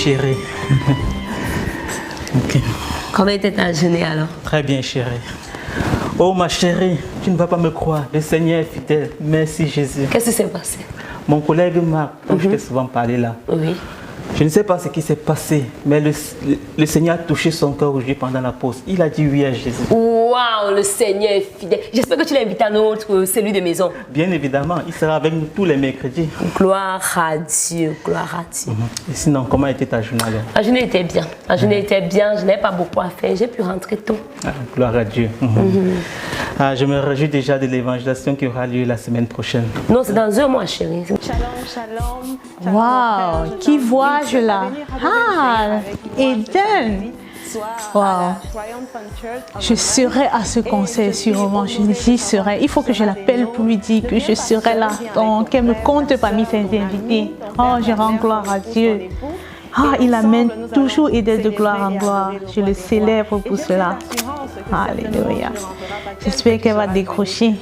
chérie. Ok. Comment était ta journée alors? Très bien, chérie. Oh, ma chérie, tu ne vas pas me croire. Le Seigneur est fidèle. Merci, Jésus. Qu'est-ce qui s'est passé? Mon collègue Marc, dont je t'ai souvent parlé là. Oui. Je ne sais pas ce qui s'est passé, mais le Seigneur a touché son cœur aujourd'hui pendant la pause. Il a dit oui à Jésus. Waouh, le Seigneur est fidèle. J'espère que tu l'as invité à notre cellule de maison. Bien évidemment, il sera avec nous tous les mercredis. Gloire à Dieu, gloire à Dieu. Et sinon, comment était ta journée alors? La journée était bien. La journée était bien. Je n'avais pas beaucoup à faire. J'ai pu rentrer tôt. Ah, gloire à Dieu. Ah, je me réjouis déjà de l'évangélisation qui aura lieu la semaine prochaine. Non, c'est dans un mois, chérie. Shalom, shalom. Wow, qui vois-je là? Ah, Eden. Wow. Je serai à ce concert sûrement, j'y serai. Il faut que je l'appelle pour lui dire que je serai là, donc qu'elle me compte parmi ses invités. Oh, je rends gloire à Dieu. Ah, il amène toujours Eden de gloire en gloire. Je le célèbre pour cela. Alléluia. J'espère qu'elle va décrocher.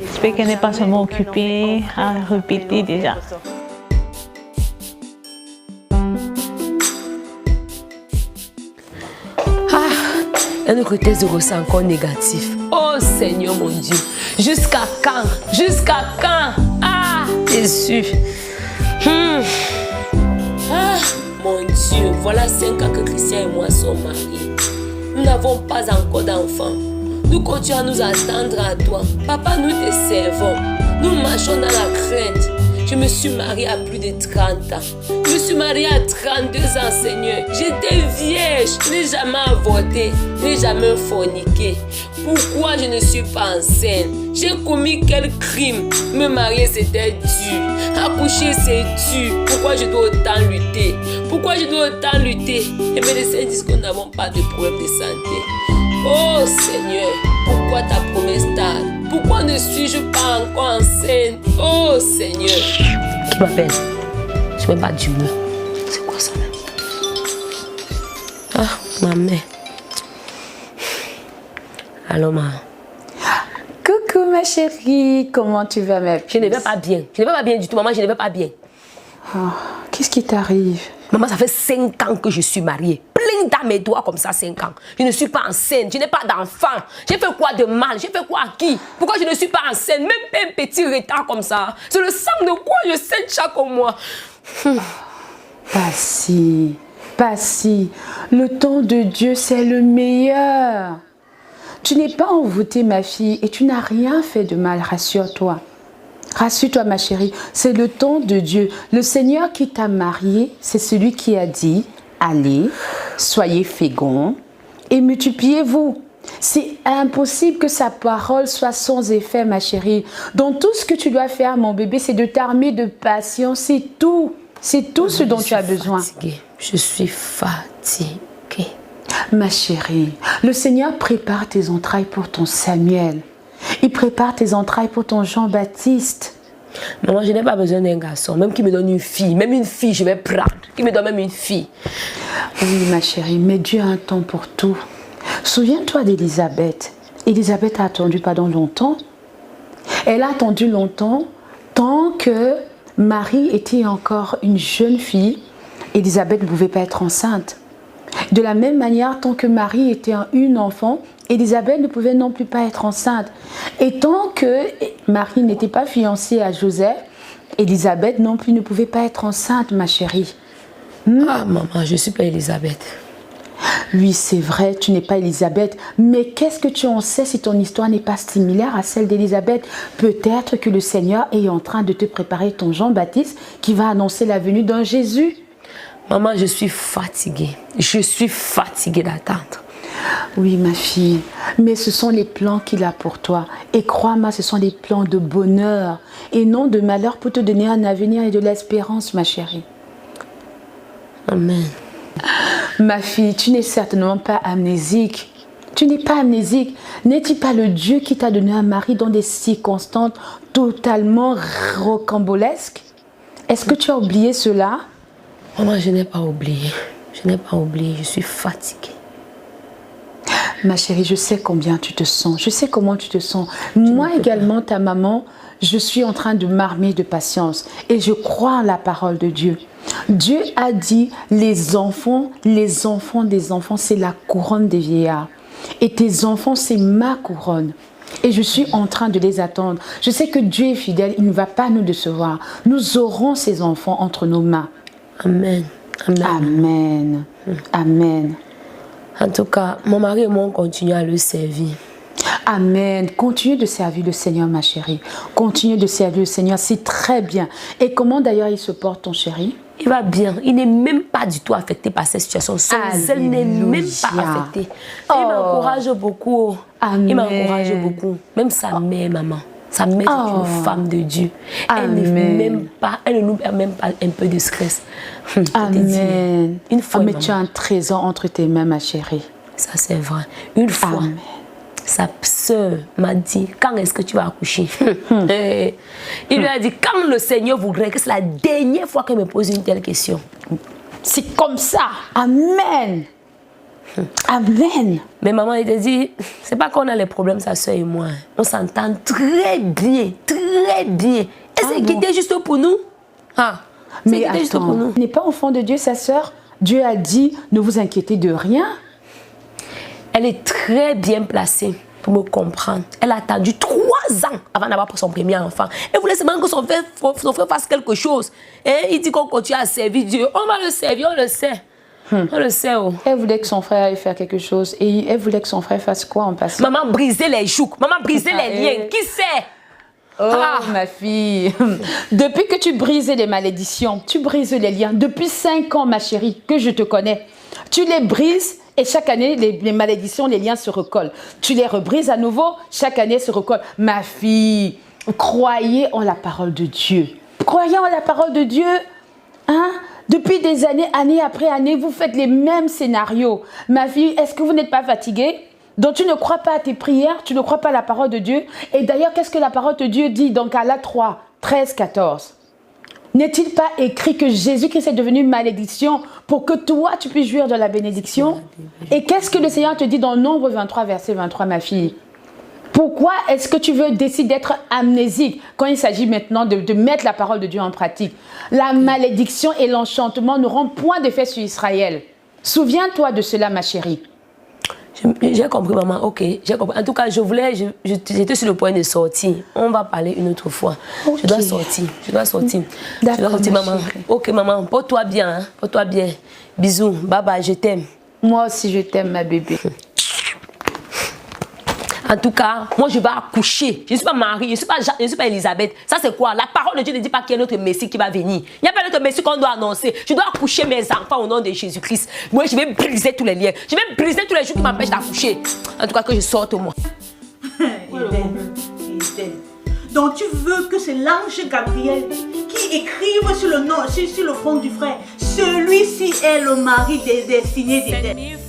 J'espère qu'elle n'est pas seulement occupée à répéter déjà. Un autre test de ressent encore négatif. Oh Seigneur mon Dieu. Jusqu'à quand? Jusqu'à quand? Ah, Jésus. Ah, mon Dieu. Voilà 5 ans que Christian et moi sommes mariés. Nous n'avons pas encore d'enfants. Nous continuons à nous attendre à toi. Papa, nous te servons. Nous marchons dans la crainte. Je me suis mariée à plus de 30 ans. Je me suis mariée à 32 ans, Seigneur. J'étais vierge. Je n'ai jamais avorté. Je n'ai jamais forniqué. Pourquoi je ne suis pas enceinte? J'ai commis quel crime? Me marier, c'était dur. Accoucher, c'est dur. Pourquoi je dois autant lutter? Pourquoi je dois autant lutter? Les médecins disent que nous n'avons pas de problème de santé. Oh Seigneur, pourquoi ta promesse tarde? Pourquoi ne suis-je pas encore enceinte? Oh Seigneur. Qui m'appelle? Je ne vais pas d'humeur. C'est quoi ça même? Ah, ma mère. Allô, maman. Coucou ma chérie, comment tu vas ma Je ne vais pas bien. Je ne vais pas bien du tout, maman, je ne vais pas bien. Oh, qu'est-ce qui t'arrive? Maman, ça fait 5 ans que je suis mariée. Plein dans mes doigts comme ça, 5 ans. Je ne suis pas enceinte, je n'ai pas d'enfant. J'ai fait quoi de mal? J'ai fait quoi à qui? Pourquoi je ne suis pas enceinte? Même pas un petit retard comme ça. C'est le sang de quoi je saigne chaque mois. Pas si. Le temps de Dieu, c'est le meilleur. Tu n'es pas envoûtée, ma fille, et tu n'as rien fait de mal, rassure-toi. Rassure-toi, ma chérie, c'est le temps de Dieu. Le Seigneur qui t'a mariée, c'est celui qui a dit, allez, soyez féconds et multipliez-vous. C'est impossible que sa parole soit sans effet, ma chérie. Donc tout ce que tu dois faire, mon bébé, c'est de t'armer de patience, c'est tout. C'est tout ce dont tu as besoin. Je suis fatiguée. Ma chérie, le Seigneur prépare tes entrailles pour ton Samuel. Il prépare tes entrailles pour ton Jean-Baptiste. Maman, je n'ai pas besoin d'un garçon, même qui me donne une fille. Même une fille, je vais prendre. Qui me donne même une fille. Oui, ma chérie, mais Dieu a un temps pour tout. Souviens-toi d'Élisabeth. Élisabeth a attendu pendant longtemps. Elle a attendu longtemps, tant que Marie était encore une jeune fille. Élisabeth ne pouvait pas être enceinte. De la même manière, tant que Marie était une enfant, Élisabeth ne pouvait non plus pas être enceinte. Et tant que Marie n'était pas fiancée à Joseph, Élisabeth non plus ne pouvait pas être enceinte, ma chérie. Ah, maman, je ne suis pas Élisabeth. Oui, c'est vrai, tu n'es pas Élisabeth. Mais qu'est-ce que tu en sais si ton histoire n'est pas similaire à celle d'Élisabeth? Peut-être que le Seigneur est en train de te préparer ton Jean-Baptiste qui va annoncer la venue d'un Jésus. Maman, je suis fatiguée. Je suis fatiguée d'attendre. Oui, ma fille, mais ce sont les plans qu'il a pour toi. Et crois-moi, ce sont des plans de bonheur et non de malheur pour te donner un avenir et de l'espérance, ma chérie. Amen. Ma fille, tu n'es certainement pas amnésique. Tu n'es pas amnésique. N'est-il pas le Dieu qui t'a donné un mari dans des circonstances totalement rocambolesques? Est-ce que tu as oublié cela? Maman, je n'ai pas oublié. Je n'ai pas oublié. Je suis fatiguée. Ma chérie, je sais combien tu te sens. Je sais comment tu te sens. Moi également, ta maman, je suis en train de m'armer de patience. Et je crois en la parole de Dieu. Dieu a dit, les enfants des enfants, c'est la couronne des vieillards. Et tes enfants, c'est ma couronne. Et je suis en train de les attendre. Je sais que Dieu est fidèle, il ne va pas nous décevoir. Nous aurons ces enfants entre nos mains. Amen. Amen. Amen. Amen. En tout cas, mon mari et moi, on continue à le servir. Amen. Continue de servir le Seigneur, ma chérie. Continue de servir le Seigneur, c'est très bien. Et comment d'ailleurs il se porte, ton chéri? Il va bien. Il n'est même pas du tout affecté par cette situation. Son zèle n'est même pas affecté. Il m'encourage beaucoup. Amen. Il m'encourage beaucoup. Même sa mère, maman. Sa mère est une femme de Dieu. Elle ne nous met même pas un peu de stress. Amen. Une fois, mais tu as un trésor entre tes mains, ma chérie. Ça, c'est vrai. Une fois, Amen. sa sœur m'a dit, quand est-ce que tu vas accoucher? Il lui a dit, quand le Seigneur voudrait, que c'est la dernière fois qu'elle me pose une telle question. C'est comme ça. Amen. Amen. Mais maman, elle te dit, c'est pas qu'on a les problèmes, sa sœur et moi. On s'entend très bien, très bien. Elle s'est quittée juste pour nous. Mais attends, tu n'es pas enfant de Dieu, sa sœur. Dieu a dit, ne vous inquiétez de rien. Elle est très bien placée pour me comprendre. Elle a attendu 3 ans avant d'avoir son premier enfant. Elle voulait seulement que son frère fasse quelque chose. Et il dit qu'on continue à servir Dieu. On va le servir, on le sait. On le sait. Elle voulait que son frère aille faire quelque chose. Et elle voulait que son frère fasse quoi en passant? Maman brisait les joues. Maman brisait les liens. Qui sait? Ma fille. Depuis que tu brises les malédictions, tu brises les liens. Depuis 5 ans, ma chérie, que je te connais. Tu les brises. Et chaque année, les malédictions, les liens se recollent. Tu les rebrises à nouveau, chaque année se recollent. Ma fille, croyez en la parole de Dieu. Croyez en la parole de Dieu. Hein? Depuis des années, année après année, vous faites les mêmes scénarios. Ma fille, est-ce que vous n'êtes pas fatiguée? Donc tu ne crois pas à tes prières, tu ne crois pas à la parole de Dieu. Et d'ailleurs, qu'est-ce que la parole de Dieu dit dans Galates 3, 13, 14? N'est-il pas écrit que Jésus-Christ est devenu une malédiction pour que toi, tu puisses jouir de la bénédiction? Et qu'est-ce que le Seigneur te dit dans Nombre 23, verset 23, ma fille? Pourquoi est-ce que tu veux décider d'être amnésique quand il s'agit maintenant de mettre la parole de Dieu en pratique? La malédiction et l'enchantement n'auront point d'effet sur Israël. Souviens-toi de cela, ma chérie. J'ai compris, maman. Ok, j'ai compris. En tout cas, j'étais sur le point de sortir. On va parler une autre fois. Okay. Je dois sortir. D'accord, maman. Chérie. Ok, maman. Porte-toi bien. Hein? Porte-toi bien. Bisous. Bye bye. Je t'aime. Moi aussi, je t'aime, ma bébé. En tout cas, moi, je vais accoucher. Je ne suis pas Marie, je ne suis pas Elisabeth. Ça, c'est quoi? La parole de Dieu ne dit pas qu'il y a un autre Messie qui va venir. Il n'y a pas d'autre Messie qu'on doit annoncer. Je dois accoucher mes enfants au nom de Jésus-Christ. Moi, je vais briser tous les liens. Je vais briser tous les jours qui m'empêchent d'accoucher. En tout cas, que je sorte au moins. Donc, tu veux que c'est l'ange Gabriel qui écrive sur le front du frère. Celui-ci est le mari destiné d'Éden.